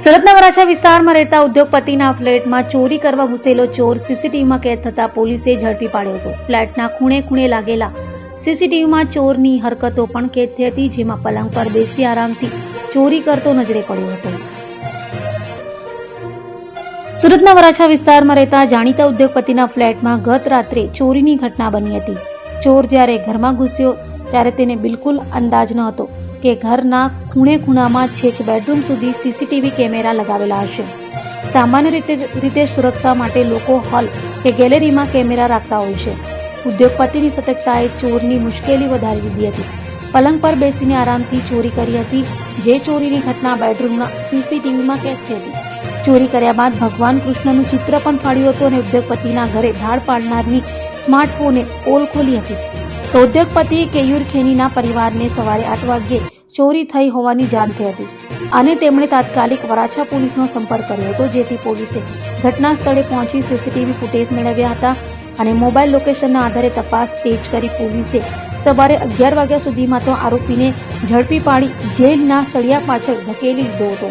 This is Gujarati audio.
સુરતના વરાછા વિસ્તારમાં રહેતા ઉદ્યોગપતિના ફ્લેટમાં ચોરી કરવા ઘૂસેલો ચોર સીસીટીવીમાં કેદ થતા પોલીસે ઝડપી પાડ્યો હતો. ફ્લેટના ખૂણે ખૂણે લાગેલા સીસીટીવીમાં ચોરની હરકતો પણ કેદ થઈ હતી, જેમાં પલંગ પર બેસી આરામથી ચોરી કરતો નજરે પડ્યો હતો. સુરતના વરાછા વિસ્તારમાં રહેતા જાણીતા ઉદ્યોગપતિના ફ્લેટમાં ગત રાત્રે ચોરીની ઘટના બની હતી. ચોર જ્યારે ઘરમાં ઘૂસ્યો ત્યારે તેને બિલકુલ અંદાજ ન હતો કે ઘરના ખૂણે ખૂણામાં છેક બેડરૂમ સુધી સીસીટીવી કેમેરા લગાવેલા હશે. સામાન્ય રીતે સુરક્ષા માટે લોકો હોલ કે ગેલેરીમાં કેમેરા રાખતા હોય છે. ઉદ્યોગપતિની સતર્કતાએ ચોરની મુશ્કેલી વધારી દીધી હતી. પલંગ પર બેસીને આરામથી ચોરી કરી હતી. જે ચોરીની ઘટના બેડરૂમના સીસીટીવીમાં કેદ થઈ હતી. ચોરી કર્યા બાદ ભગવાન કૃષ્ણનું ચિત્ર પણ ફાડ્યું હતું અને ઉદ્યોગપતિના ઘરે ધાડ પાડનારની સ્માર્ટફોને પોલ ખોલી હતી. તો ઉદ્યોગપતિ કેયુર ખેનીના પરિવારને સવારે 8 વાગ્યે ચોરી થઈ હોવાની જાણ થઈ હતી અને તેમણે તાત્કાલિક વરાછા પોલીસનો સંપર્ક કર્યો હતો, જેથી પોલીસે ઘટના સ્થળે પહોંચી સીસીટીવી ફૂટેજ મેળવ્યા હતા અને મોબાઈલ લોકેશનના આધારે તપાસ તેજ કરી પોલીસે સવારે 11 વાગ્યા સુધીમાં તો આરોપીને ઝડપી પાડી જેલના સળિયા પાછળ ધકેલી દીધો હતો.